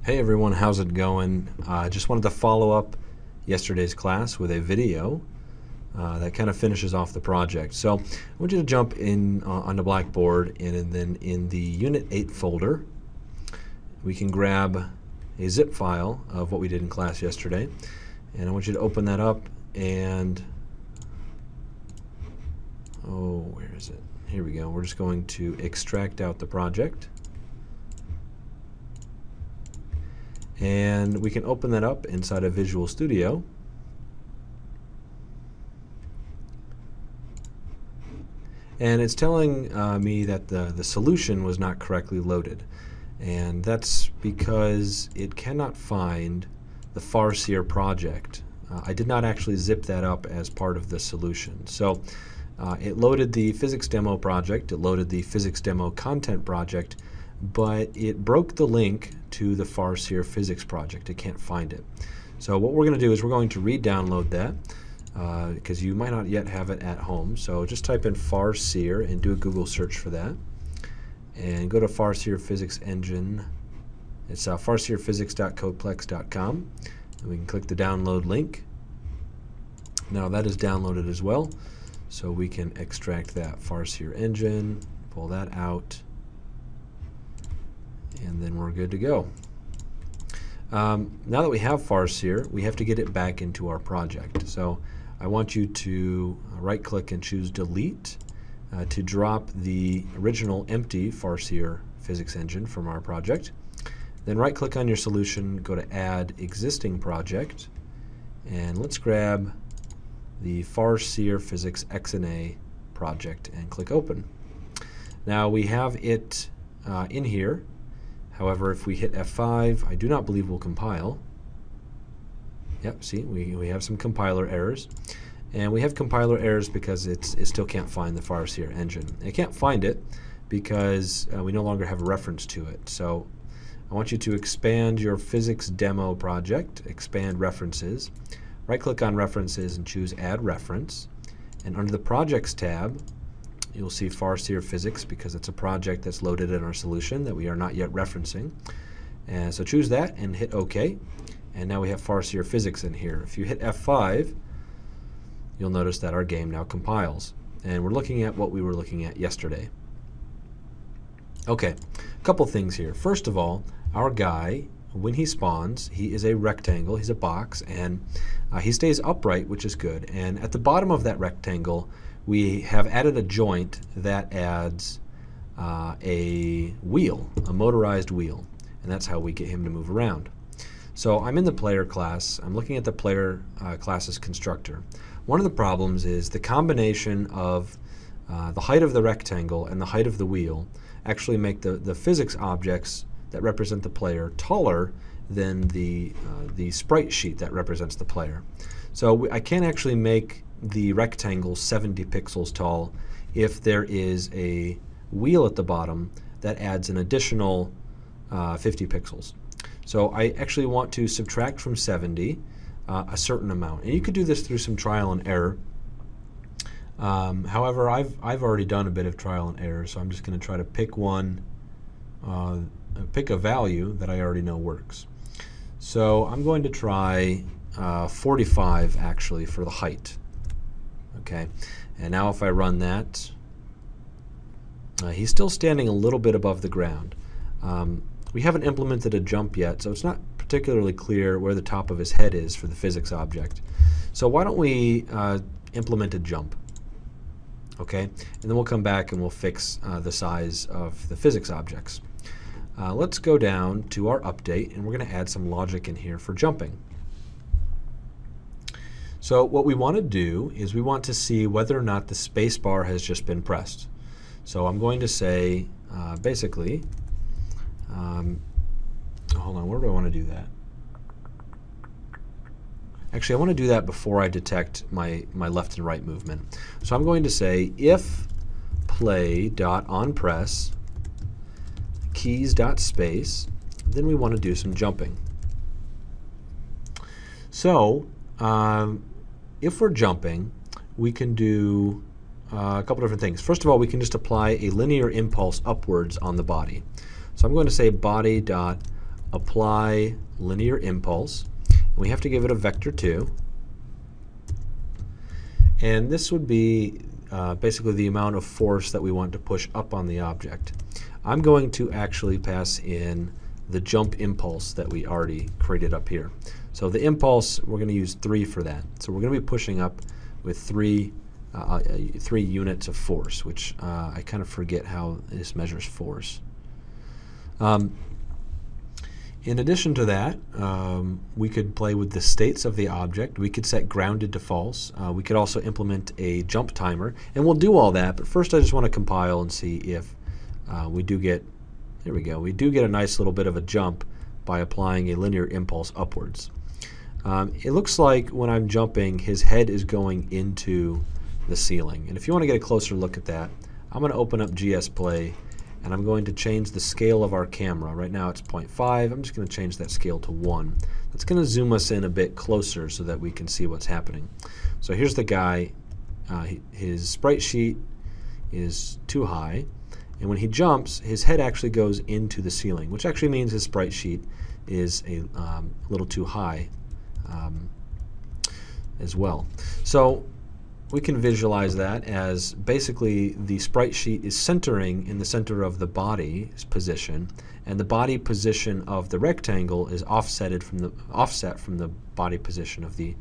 Hey everyone, how's it going? Just wanted to follow up yesterday's class with a video that kind of finishes off the project. So I want you to jump in on the Blackboard, and then in the Unit 8 folder we can grab a zip file of what we did in class yesterday, and I want you to open that up and where is it? Here we go. We're just going to extract out the project. And we can open that up inside of Visual Studio. And it's telling me that the solution was not correctly loaded. And that's because it cannot find the Farseer project. I did not actually zip that up as part of the solution. So it loaded the physics demo project, it loaded the physics demo content project, but it broke the link to the Farseer physics project. It can't find it. So what we're going to do is we're going to re-download that because you might not yet have it at home. So just type in Farseer and do a Google search for that. And go to Farseer Physics Engine. It's farseerphysics.codeplex.com. And we can click the download link. Now that is downloaded as well. So we can extract that Farseer engine, pull that out, and then we're good to go. Now that we have Farseer, we have to get it back into our project. So I want you to right-click and choose Delete to drop the original empty Farseer physics engine from our project. Then right-click on your solution, go to Add Existing Project, and let's grab the Farseer Physics XNA project and click Open. Now we have it in here. However, if we hit F5, I do not believe we'll compile. Yep, see, we have some compiler errors. And we have compiler errors because it still can't find the Farseer engine. It can't find it because we no longer have a reference to it. So I want you to expand your physics demo project, expand references. Right-click on References and choose Add Reference. And under the Projects tab, you'll see Farseer Physics because it's a project that's loaded in our solution that we are not yet referencing. And so choose that and hit OK. And now we have Farseer Physics in here. If you hit F5, you'll notice that our game now compiles. And we're looking at what we were looking at yesterday. Okay, a couple things here. First of all, our guy, when he spawns, he is a rectangle, he's a box, and he stays upright, which is good. And at the bottom of that rectangle, we have added a joint that adds a wheel, a motorized wheel, and that's how we get him to move around. So I'm in the player class. I'm looking at the player class's constructor. One of the problems is the combination of the height of the rectangle and the height of the wheel actually make the physics objects that represent the player taller than the sprite sheet that represents the player. So I can't actually make the rectangle 70 pixels tall if there is a wheel at the bottom that adds an additional 50 pixels. So I actually want to subtract from 70 a certain amount. And you could do this through some trial and error. However, I've already done a bit of trial and error, so I'm just going to try to pick one, pick a value that I already know works. So I'm going to try 45 actually for the height. Okay, and now if I run that, he's still standing a little bit above the ground. We haven't implemented a jump yet, so it's not particularly clear where the top of his head is for the physics object. So why don't we implement a jump? Okay, and then we'll come back and we'll fix the size of the physics objects. Let's go down to our update, and we're going to add some logic in here for jumping. So what we want to do is we want to see whether or not the space bar has just been pressed. So I'm going to say basically, hold on, where do I want to do that? Actually, I want to do that before I detect my left and right movement. So I'm going to say if play.onPress keys.space, then we want to do some jumping. So if we're jumping, we can do a couple different things. First of all, we can just apply a linear impulse upwards on the body. So I'm going to say body dot apply linear impulse. We have to give it a vector 2. And this would be basically the amount of force that we want to push up on the object. I'm going to actually pass in the jump impulse that we already created up here. So the impulse, we're going to use 3 for that. So we're going to be pushing up with 3 units of force, which I kind of forget how this measures force. In addition to that, we could play with the states of the object. We could set grounded to false. We could also implement a jump timer, and we'll do all that. But first, I just want to compile and see if we do get. There we go. We do get a nice little bit of a jump by applying a linear impulse upwards. It looks like when I'm jumping, his head is going into the ceiling. And if you want to get a closer look at that, I'm going to open up GS Play, and I'm going to change the scale of our camera. Right now it's 0.5. I'm just going to change that scale to 1. That's going to zoom us in a bit closer so that we can see what's happening. So here's the guy. His sprite sheet is too high, and when he jumps, his head actually goes into the ceiling, which actually means his sprite sheet is a little too high as well. So we can visualize that as basically the sprite sheet is centering in the center of the body's position, and the body position of the rectangle is offset from the body position of the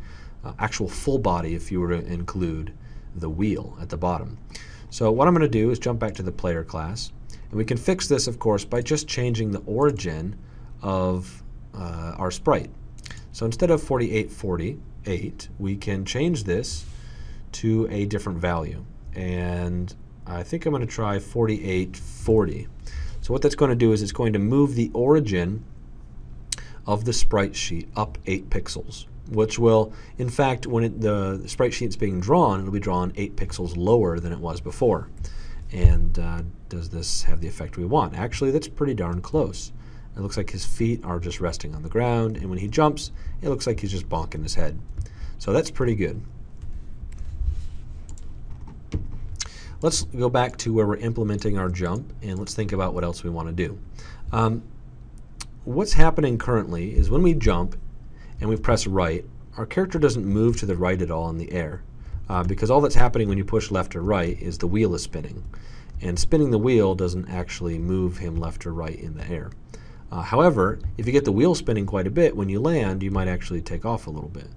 actual full body if you were to include the wheel at the bottom. So what I'm going to do is jump back to the player class, and we can fix this, of course, by just changing the origin of our sprite. So instead of 4848, we can change this to a different value, and I think I'm going to try 4840. So what that's going to do is it's going to move the origin of the sprite sheet up 8 pixels, which will, in fact, when the sprite sheet's being drawn, it'll be drawn 8 pixels lower than it was before. And does this have the effect we want? Actually, that's pretty darn close. It looks like his feet are just resting on the ground, and when he jumps, it looks like he's just bonking his head. So that's pretty good. Let's go back to where we're implementing our jump, and let's think about what else we want to do. What's happening currently is when we jump and we press right, our character doesn't move to the right at all in the air, because all that's happening when you push left or right is the wheel is spinning. And spinning the wheel doesn't actually move him left or right in the air. However, if you get the wheel spinning quite a bit, when you land, you might actually take off a little bit.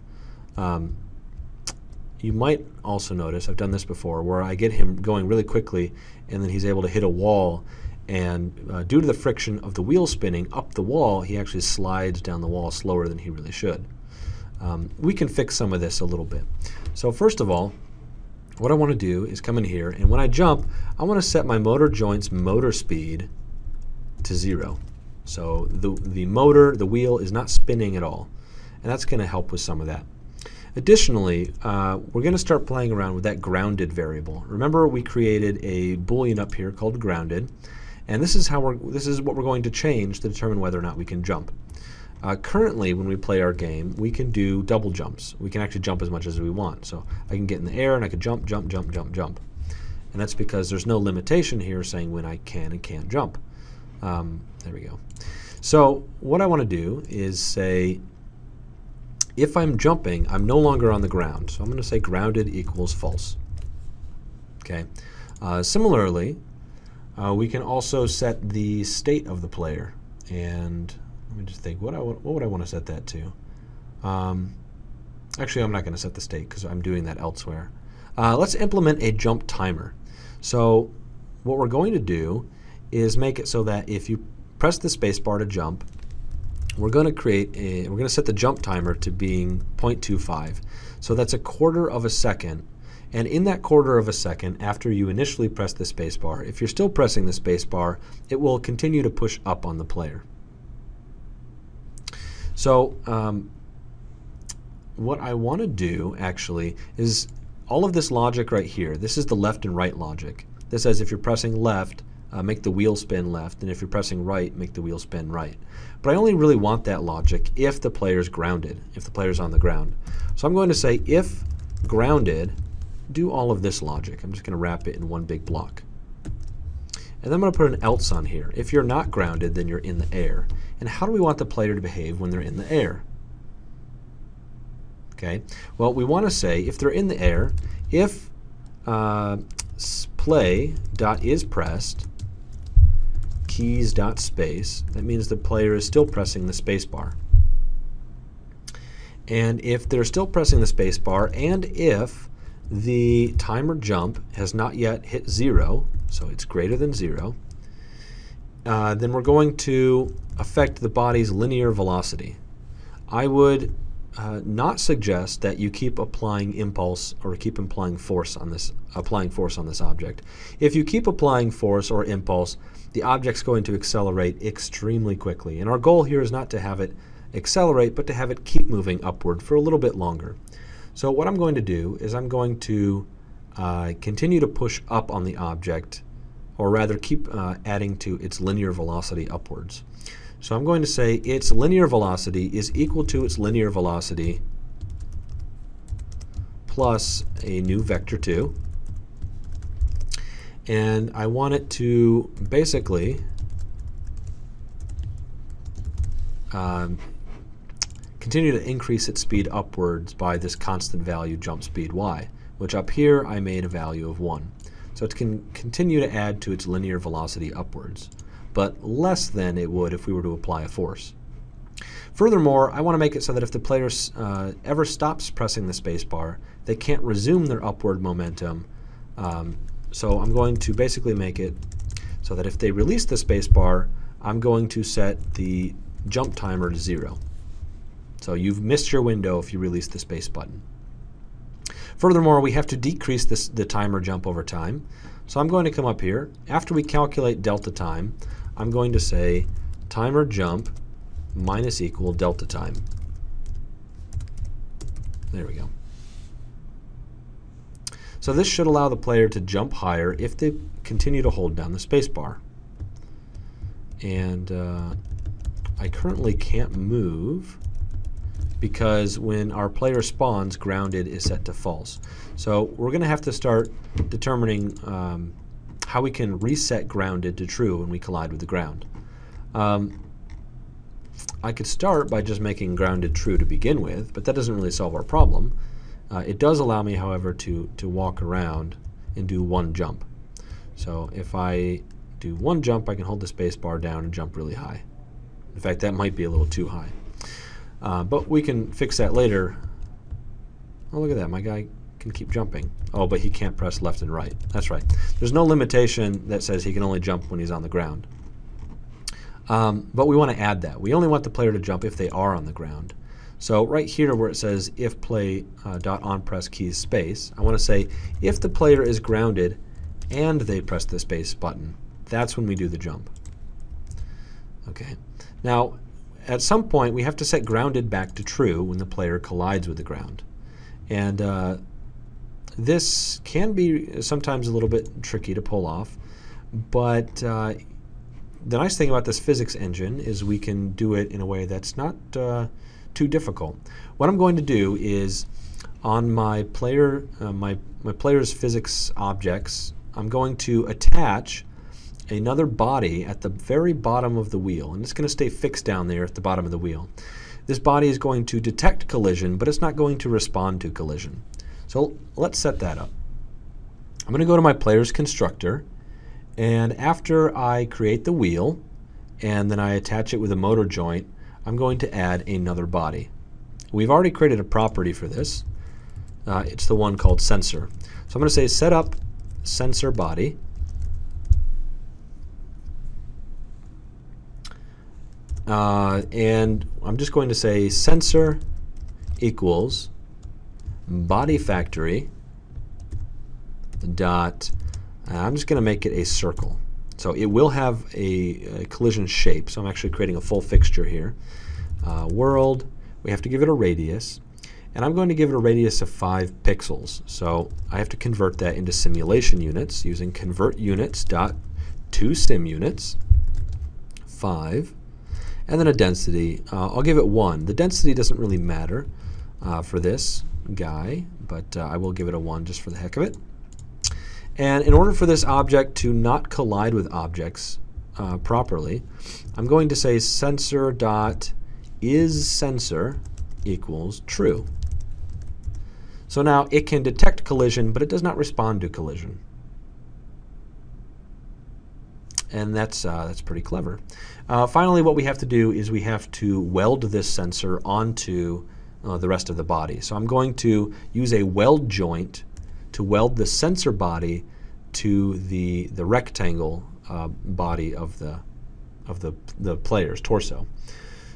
You might also notice, I've done this before, where I get him going really quickly and then he's able to hit a wall, and due to the friction of the wheel spinning up the wall, he actually slides down the wall slower than he really should. We can fix some of this a little bit. So first of all, what I want to do is come in here, and when I jump, I want to set my motor joint's motor speed to 0. So the wheel is not spinning at all, and that's going to help with some of that. Additionally, we're going to start playing around with that grounded variable. Remember, we created a boolean up here called grounded, and this is what we're going to change to determine whether or not we can jump. Currently, when we play our game, we can do double jumps. We can actually jump as much as we want. So I can get in the air and I can jump, jump, jump, jump, jump. And that's because there's no limitation here saying when I can and can't jump. There we go. So what I want to do is say, if I'm jumping, I'm no longer on the ground. So I'm going to say grounded equals false. Okay. Similarly, we can also set the state of the player. And let me just think, what would I want to set that to? Actually, I'm not going to set the state because I'm doing that elsewhere. Let's implement a jump timer. So what we're going to do is make it so that if you press the space bar to jump, we're going to set the jump timer to being 0.25. So that's a quarter of a second. And in that quarter of a second, after you initially press the space bar, if you're still pressing the space bar, it will continue to push up on the player. So what I want to do actually is all of this logic right here. This is the left and right logic. This says if you're pressing left, make the wheel spin left, and if you're pressing right, make the wheel spin right. But I only really want that logic if the player's grounded, if the player's on the ground. So I'm going to say if grounded, do all of this logic. I'm just going to wrap it in one big block. And then I'm going to put an else on here. If you're not grounded, then you're in the air. and how do we want the player to behave when they're in the air? Okay, well, we want to say if they're in the air, if play.isPressed keys.space, that means the player is still pressing the space bar. And if they're still pressing the space bar, and if the timer jump has not yet hit 0, so it's greater than 0, then we're going to affect the body's linear velocity. I would not suggest that you keep applying impulse or keep applying force on this object. If you keep applying force or impulse, the object's going to accelerate extremely quickly. And our goal here is not to have it accelerate, but to have it keep moving upward for a little bit longer. So what I'm going to do is I'm going to continue to push up on the object, or rather keep adding to its linear velocity upwards. So I'm going to say its linear velocity is equal to its linear velocity plus a new vector 2. And I want it to basically continue to increase its speed upwards by this constant value jump speed y, which up here I made a value of 1. So it can continue to add to its linear velocity upwards, but less than it would if we were to apply a force. Furthermore, I want to make it so that if the player ever stops pressing the space bar, they can't resume their upward momentum. So I'm going to basically make it so that if they release the space bar, I'm going to set the jump timer to 0. So you've missed your window if you release the space button. Furthermore, we have to decrease the timer jump over time. So I'm going to come up here. After we calculate delta time, I'm going to say timer jump minus equal delta time. There we go. So this should allow the player to jump higher if they continue to hold down the space bar. And I currently can't move because when our player spawns, grounded is set to false. So we're going to have to start determining how we can reset grounded to true when we collide with the ground. I could start by just making grounded true to begin with, but that doesn't really solve our problem. It does allow me, however, to walk around and do one jump. So if I do one jump, I can hold the space bar down and jump really high. In fact, that might be a little too high. But we can fix that later. Oh, look at that. My guy can keep jumping. Oh, but he can't press left and right. That's right. There's no limitation that says he can only jump when he's on the ground. But we want to add that. We only want the player to jump if they are on the ground. So right here where it says if play dot on press keys space, I want to say if the player is grounded and they press the space button, that's when we do the jump. Okay. Now, at some point, we have to set grounded back to true when the player collides with the ground. And this can be sometimes a little bit tricky to pull off, but the nice thing about this physics engine is we can do it in a way that's not too difficult. What I'm going to do is on my player, my player's physics objects, I'm going to attach another body at the very bottom of the wheel, and it's going to stay fixed down there at the bottom of the wheel. This body is going to detect collision, but it's not going to respond to collision. So let's set that up. I'm going to go to my player's constructor, and after I create the wheel and then I attach it with a motor joint, I'm going to add another body. We've already created a property for this. It's the one called sensor. So I'm going to say set up sensor body. And I'm just going to say sensor equals body factory dot, I'm just going to make it a circle. So it will have a collision shape. So I'm actually creating a full fixture here. World, we have to give it a radius. And I'm going to give it a radius of 5 pixels. So I have to convert that into simulation units using convert units dot to sim units 5. And then a density, I'll give it 1. The density doesn't really matter for this guy, but I will give it a 1 just for the heck of it. And in order for this object to not collide with objects, properly, I'm going to say sensor dot is sensor equals true. So now it can detect collision, but it does not respond to collision. And that's pretty clever. Finally, what we have to do is we have to weld this sensor onto the rest of the body. So I'm going to use a weld joint to weld the sensor body to the rectangle body of the player's torso.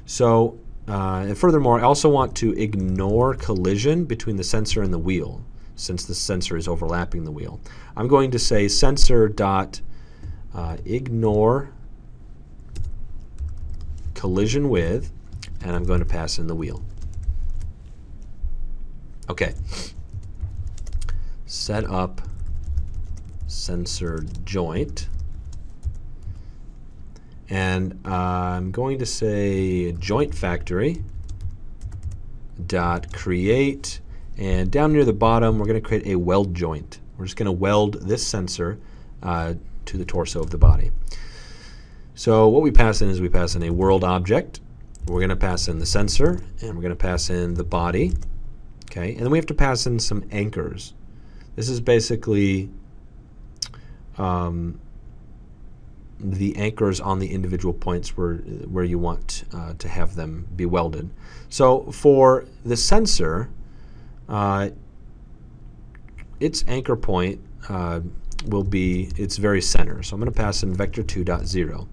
So and furthermore, I also want to ignore collision between the sensor and the wheel, since the sensor is overlapping the wheel. I'm going to say sensor dot ignore collision with, and I'm going to pass in the wheel. Okay. Set up sensor joint. And I'm going to say joint factory dot create, and down near the bottom we're going to create a weld joint. We're just going to weld this sensor to the torso of the body. So what we pass in is we pass in a world object. We're going to pass in the sensor, and we're going to pass in the body. Okay, and then we have to pass in some anchors. This is basically the anchors on the individual points where you want to have them be welded. So for the sensor, its anchor point will be its very center. So I'm going to pass in vector2.0.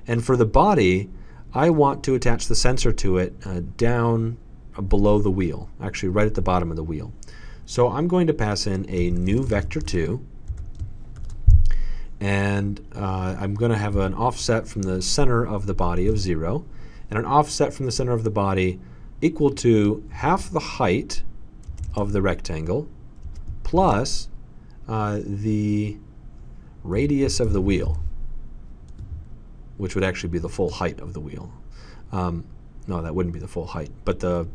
And for the body, I want to attach the sensor to it down below the wheel, actually right at the bottom of the wheel. So I'm going to pass in a new vector2, and I'm going to have an offset from the center of the body of 0, and an offset from the center of the body equal to half the height of the rectangle plus the radius of the wheel, which would actually be the full height of the wheel. No, that wouldn't be the full height, but the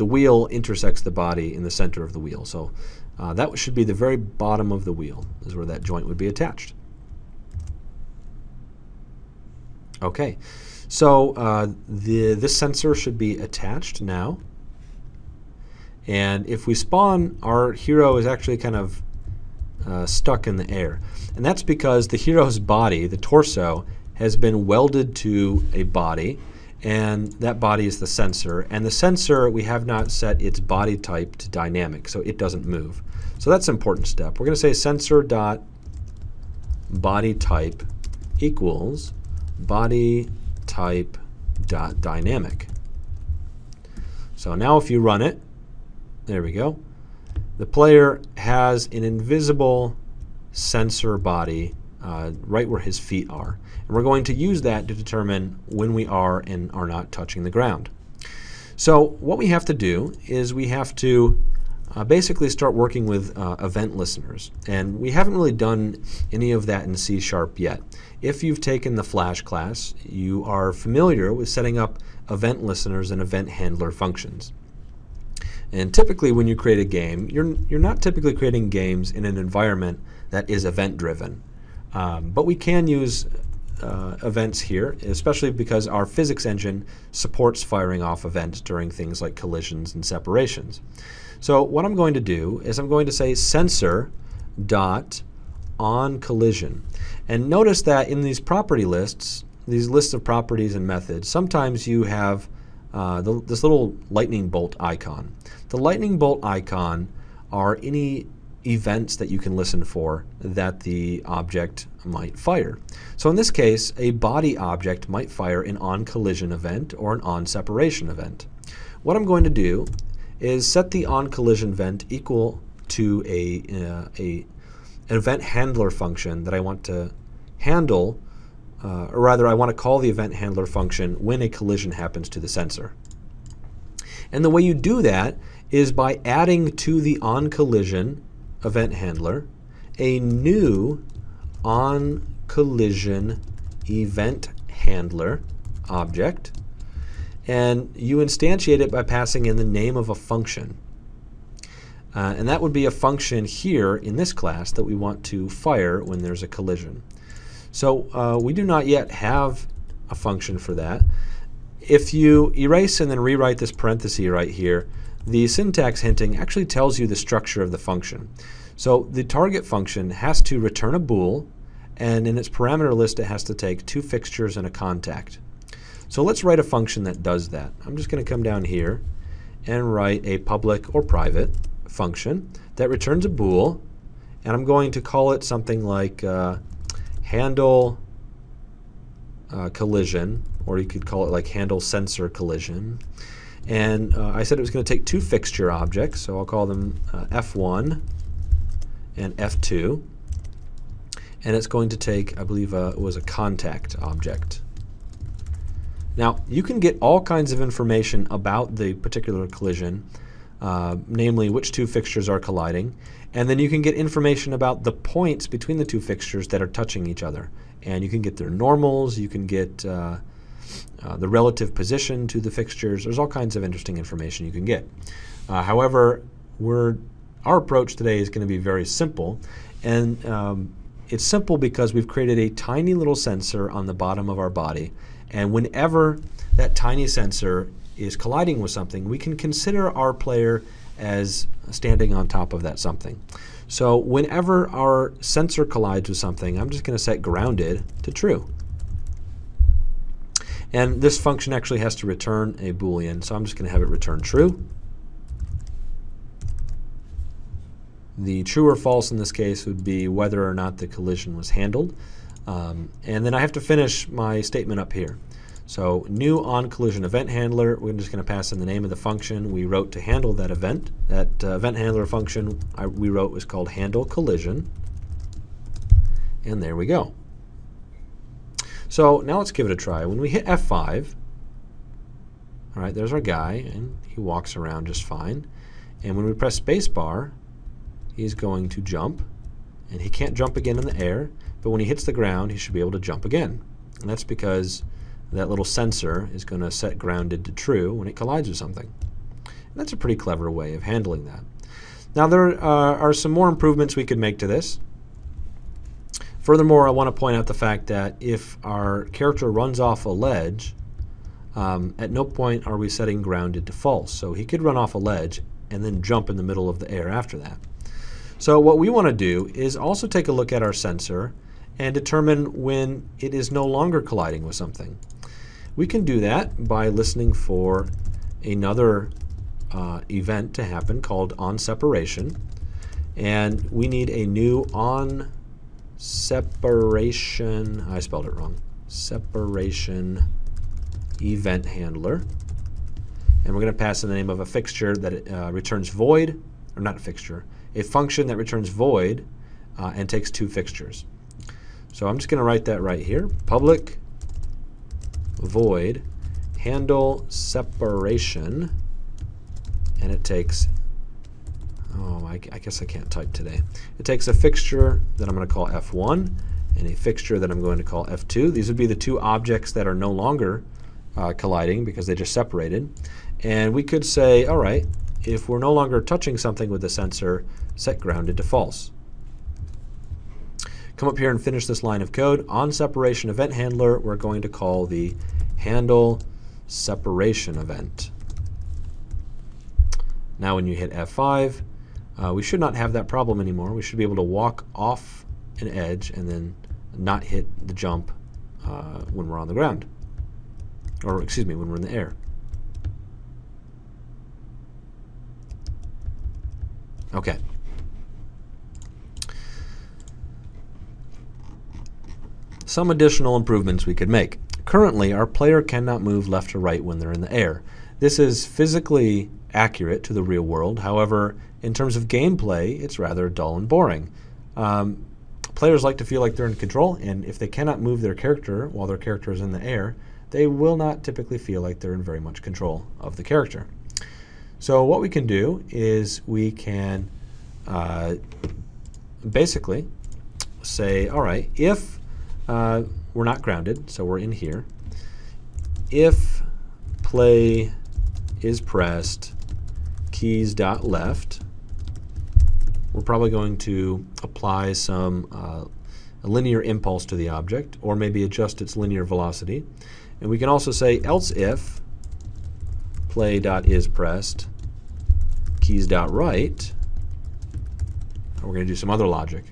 wheel intersects the body in the center of the wheel. So that should be the very bottom of the wheel is where that joint would be attached. Okay, so this sensor should be attached now. And if we spawn, our hero is actually kind of stuck in the air. And that's because the hero's body, the torso, has been welded to a body, and that body is the sensor. And the sensor, we have not set its body type to dynamic, so it doesn't move. So that's an important step. We're going to say sensor dot body type equals body type dot dynamic. So now if you run it, there we go. The player has an invisible sensor body right where his feet are. And we're going to use that to determine when we are and are not touching the ground. So what we have to do is we have to basically start working with event listeners. And we haven't really done any of that in C# yet. If you've taken the Flash class, you are familiar with setting up event listeners and event handler functions. And typically when you create a game, you're not typically creating games in an environment that is event driven. But we can use events here, especially because our physics engine supports firing off events during things like collisions and separations. So what I'm going to do is I'm going to say sensor dot on collision. And notice that in these property lists, these lists of properties and methods, sometimes you have this little lightning bolt icon. The lightning bolt icon are any events that you can listen for that the object might fire. So in this case, a body object might fire an on collision event or an on separation event. What I'm going to do is set the on collision event equal to an event handler function that I want to handle, or rather I want to call the event handler function when a collision happens to the sensor. And the way you do that is by adding to the on collision event handler a new on collision event handler object, and you instantiate it by passing in the name of a function. And that would be a function here in this class that we want to fire when there's a collision. So we do not yet have a function for that. If you erase and then rewrite this parenthesis right here, the syntax hinting actually tells you the structure of the function. So the target function has to return a bool, and in its parameter list it has to take 2 fixtures and a contact. So let's write a function that does that. I'm just going to come down here and write a public or private function that returns a bool, and I'm going to call it something like handle collision, or you could call it like handle sensor collision. And I said it was going to take 2 fixture objects, so I'll call them F1 and F2. And it's going to take, I believe it was a contact object. Now, you can get all kinds of information about the particular collision, namely which 2 fixtures are colliding, and then you can get information about the points between the 2 fixtures that are touching each other. And you can get their normals, you can get the relative position to the fixtures. There's all kinds of interesting information you can get. However, our approach today is going to be very simple, and it's simple because we've created a tiny little sensor on the bottom of our body, and whenever that tiny sensor is colliding with something, we can consider our player as standing on top of that something. So whenever our sensor collides with something, I'm just going to set grounded to true. And this function actually has to return a Boolean, so I'm just going to have it return true. The true or false in this case would be whether or not the collision was handled. And then I have to finish my statement up here. So new on collision event handler, we're just going to pass in the name of the function we wrote to handle that event. That event handler function we wrote was called handle collision. And there we go. So now let's give it a try. When we hit F5, all right, there's our guy, and he walks around just fine. And when we press spacebar, he's going to jump, and he can't jump again in the air, but when he hits the ground, he should be able to jump again. And that's because that little sensor is going to set grounded to true when it collides with something. And that's a pretty clever way of handling that. Now there are some more improvements we could make to this. Furthermore, I want to point out the fact that if our character runs off a ledge, at no point are we setting grounded to false. So he could run off a ledge and then jump in the middle of the air after that. So what we want to do is also take a look at our sensor and determine when it is no longer colliding with something. We can do that by listening for another event to happen called on separation, and we need a new on separation, I spelled it wrong, separation event handler, and we're going to pass in the name of a fixture that returns void, or not a fixture, a function that returns void and takes 2 fixtures. So I'm just going to write that right here, public void handle separation, and it takes, I guess I can't type today. It takes a fixture that I'm going to call F1 and a fixture that I'm going to call F2. These would be the 2 objects that are no longer colliding because they just separated. And we could say, all right, if we're no longer touching something with the sensor, set grounded to false. Come up here and finish this line of code. On separation event handler, we're going to call the handle separation event. Now when you hit F5, we should not have that problem anymore. We should be able to walk off an edge and then not hit the jump when we're on the ground. Or excuse me, when we're in the air. Okay. Some additional improvements we could make. Currently, our player cannot move left or right when they're in the air. This is physically accurate to the real world. However, in terms of gameplay, it's rather dull and boring. Players like to feel like they're in control, and if they cannot move their character while their character is in the air, they will not typically feel like they're in very much control of the character. So what we can do is we can basically say, all right, if we're not grounded, so we're in here, if play is pressed keys dot left, we're probably going to apply some a linear impulse to the object, or maybe adjust its linear velocity. And we can also say else if play.isPressed keys.right. We're going to do some other logic.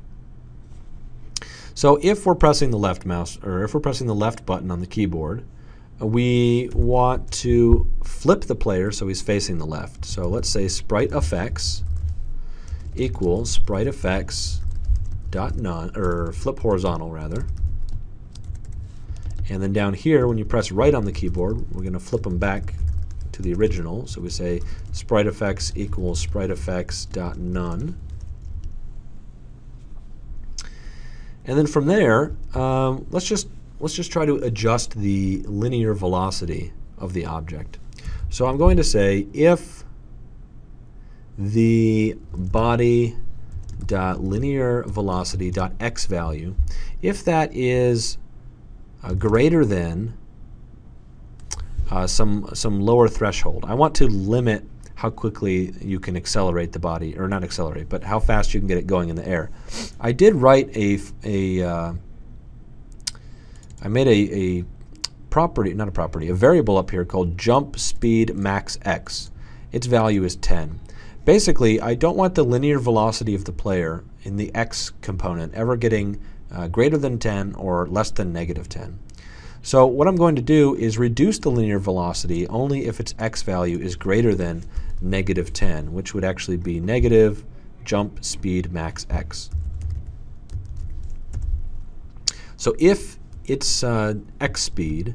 So if we're pressing the left mouse, or if we're pressing the left button on the keyboard, we want to flip the player so he's facing the left. So let's say sprite effects equals sprite effects dot none, or flip horizontal rather. And then down here, when you press right on the keyboard, we're going to flip them back to the original. So we say sprite effects equals sprite effects dot none. And then from there, let's just try to adjust the linear velocity of the object. So I'm going to say if the body.linear velocity.x value, if that is greater than some lower threshold. I want to limit how quickly you can accelerate the body, or not accelerate, but how fast you can get it going in the air. I did write I made a property, not a property, a variable up here called jump speed max x. Its value is 10. Basically, I don't want the linear velocity of the player in the x component ever getting greater than 10 or less than negative 10. So what I'm going to do is reduce the linear velocity only if its x value is greater than negative 10, which would actually be negative jump speed max x. So if its x speed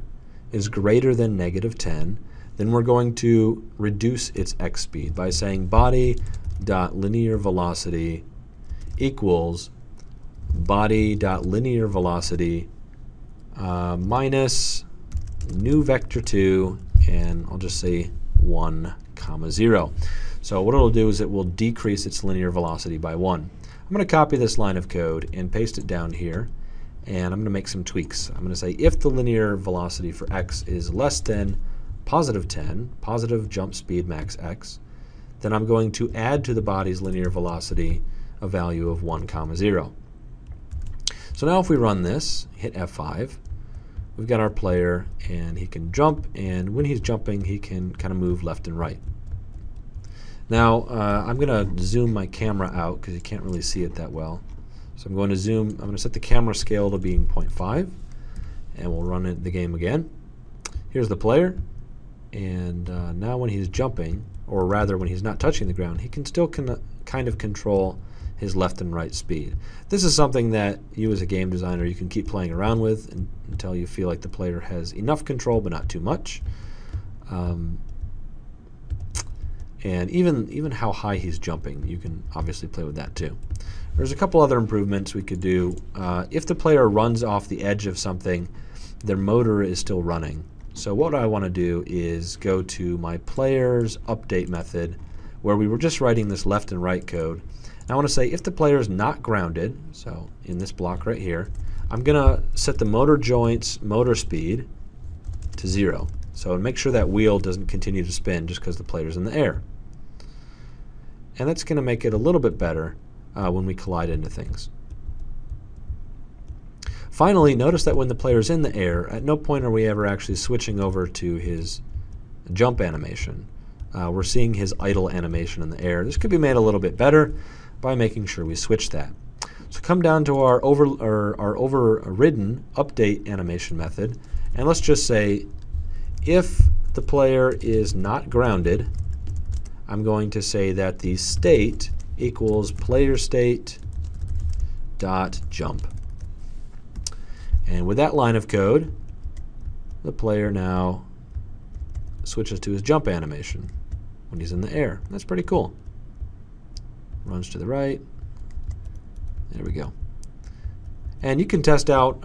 is greater than negative 10, then we're going to reduce its x speed by saying body.linear velocity equals body.linear velocity minus new vector 2, and I'll just say 1, 0. So what it'll do is it will decrease its linear velocity by 1. I'm going to copy this line of code and paste it down here, and I'm going to make some tweaks. I'm going to say if the linear velocity for x is less than positive 10, positive jump speed max x, then I'm going to add to the body's linear velocity a value of 1, 0. So now if we run this, hit F5, we've got our player, and he can jump, and when he's jumping, he can kind of move left and right. Now, I'm going to zoom my camera out because you can't really see it that well. So I'm going to zoom, I'm going to set the camera scale to being 0.5, and we'll run the game again. Here's the player, and now when he's jumping, or rather when he's not touching the ground, he can still kind of control his left and right speed. This is something that you as a game designer, you can keep playing around with until you feel like the player has enough control but not too much. And even how high he's jumping, you can obviously play with that too. There's a couple other improvements we could do. If the player runs off the edge of something, their motor is still running. So what I want to do is go to my player's update method, where we were just writing this left and right code. Now I want to say if the player is not grounded, so in this block right here, I'm going to set the motor joint's motor speed to 0. So make sure that wheel doesn't continue to spin just because the player's in the air. And that's going to make it a little bit better when we collide into things. Finally, notice that when the player's in the air, at no point are we ever actually switching over to his jump animation. We're seeing his idle animation in the air. This could be made a little bit better by making sure we switch that. So come down to our overridden update animation method, and let's just say if the player is not grounded, I'm going to say that the state equals player state dot jump. And with that line of code, the player now switches to his jump animation when he's in the air. That's pretty cool. Runs to the right. There we go. And you can test out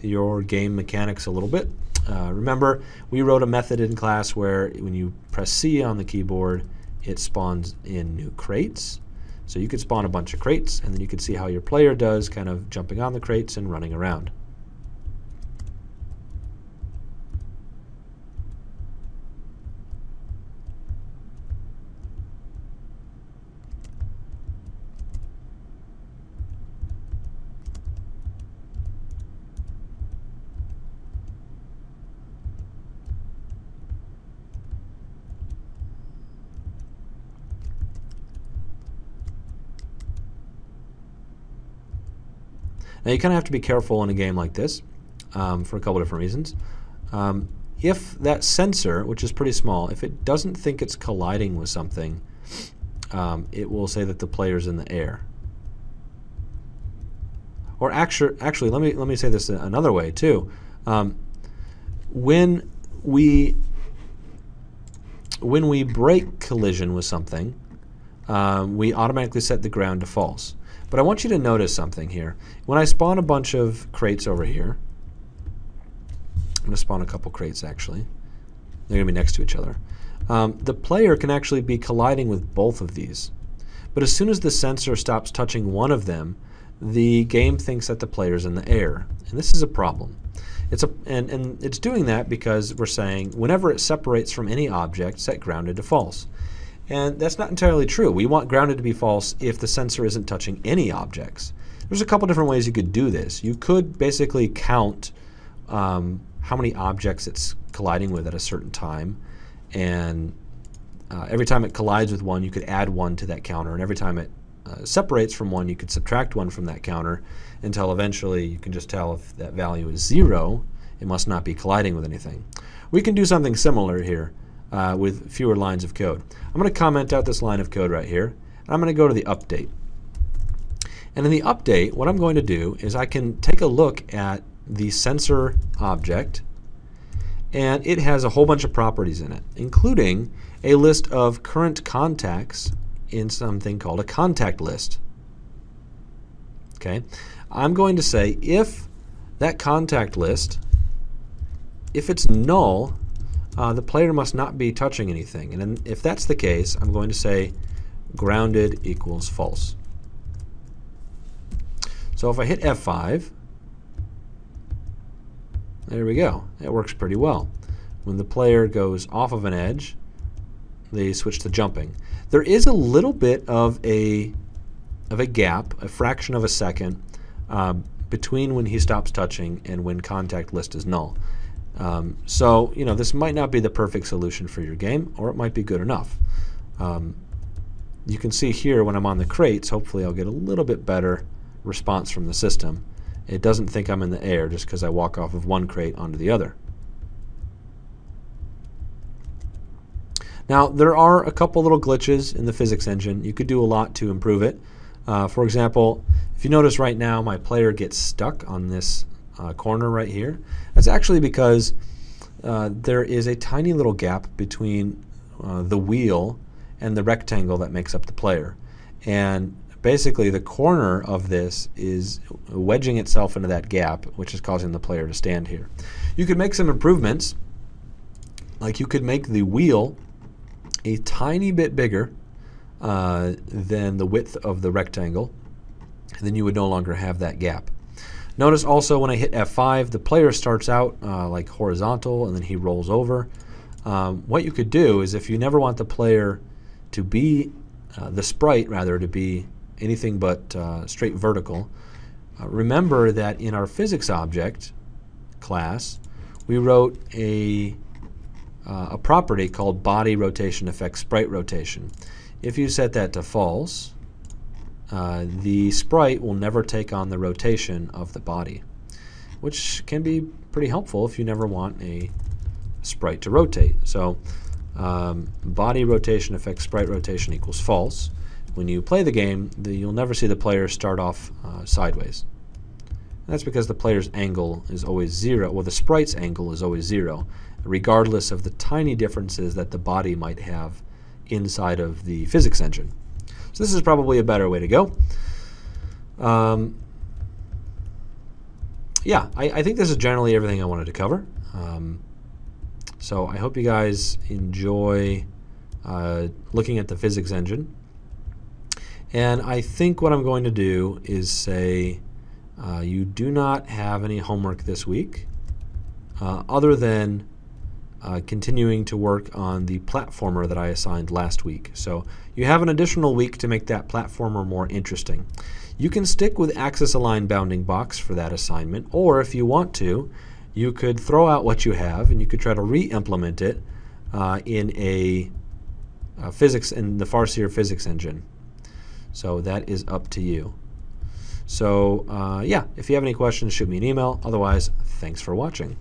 your game mechanics a little bit. Remember, we wrote a method in class where when you press C on the keyboard, it spawns in new crates. So you could spawn a bunch of crates, and then you could see how your player does, kind of jumping on the crates and running around. Now you kind of have to be careful in a game like this for a couple different reasons. If that sensor, which is pretty small, if it doesn't think it's colliding with something, it will say that the player's in the air. Or actually, let me say this another way too. When we break collision with something, we automatically set the ground to false. But I want you to notice something here. When I spawn a bunch of crates over here, I'm going to spawn a couple crates actually. They're going to be next to each other. The player can actually be colliding with both of these. But as soon as the sensor stops touching one of them, the game thinks that the player's in the air. And this is a problem. And it's doing that because we're saying whenever it separates from any object, set grounded to false. And that's not entirely true. We want grounded to be false if the sensor isn't touching any objects. There's a couple different ways you could do this. You could basically count how many objects it's colliding with at a certain time. And every time it collides with one, you could add one to that counter. And every time it separates from one, you could subtract one from that counter until eventually you can just tell if that value is 0, it must not be colliding with anything. We can do something similar here with fewer lines of code. I'm going to comment out this line of code right here, and I'm going to go to the update. And in the update, what I'm going to do is I can take a look at the sensor object, and it has a whole bunch of properties in it, including a list of current contacts in something called a contact list. Okay, I'm going to say if that contact list, if it's null, the player must not be touching anything. And then if that's the case, I'm going to say grounded equals false. So if I hit F5, there we go. It works pretty well. When the player goes off of an edge, they switch to jumping. There is a little bit of a gap, a fraction of a second, between when he stops touching and when contact list is null. So this might not be the perfect solution for your game, or it might be good enough. You can see here when I'm on the crates, hopefully I'll get a little bit better response from the system. It doesn't think I'm in the air just because I walk off of one crate onto the other. Now, there are a couple little glitches in the physics engine. You could do a lot to improve it. For example, if you notice right now, my player gets stuck on this corner right here. That's actually because there is a tiny little gap between the wheel and the rectangle that makes up the player. And basically, the corner of this is wedging itself into that gap, which is causing the player to stand here. You could make some improvements, like you could make the wheel a tiny bit bigger than the width of the rectangle, and then you would no longer have that gap. Notice also when I hit F5, the player starts out like horizontal, and then he rolls over. What you could do is, if you never want the player to be, the sprite rather, to be anything but straight vertical, remember that in our physics object class, we wrote a property called body rotation affects sprite rotation. If you set that to false, the sprite will never take on the rotation of the body, which can be pretty helpful if you never want a sprite to rotate. So body rotation affects sprite rotation equals false. When you play the game, you'll never see the player start off sideways. And that's because the player's angle is always 0. Well, the sprite's angle is always 0, regardless of the tiny differences that the body might have inside of the physics engine. So this is probably a better way to go. Yeah, I think this is generally everything I wanted to cover. So I hope you guys enjoy looking at the physics engine. And I think what I'm going to do is say you do not have any homework this week other than continuing to work on the platformer that I assigned last week. So you have an additional week to make that platformer more interesting. You can stick with axis aligned bounding box for that assignment, or if you want to, you could throw out what you have and you could try to re-implement it in the Farseer physics engine. So that is up to you. So yeah, if you have any questions, shoot me an email. Otherwise, thanks for watching.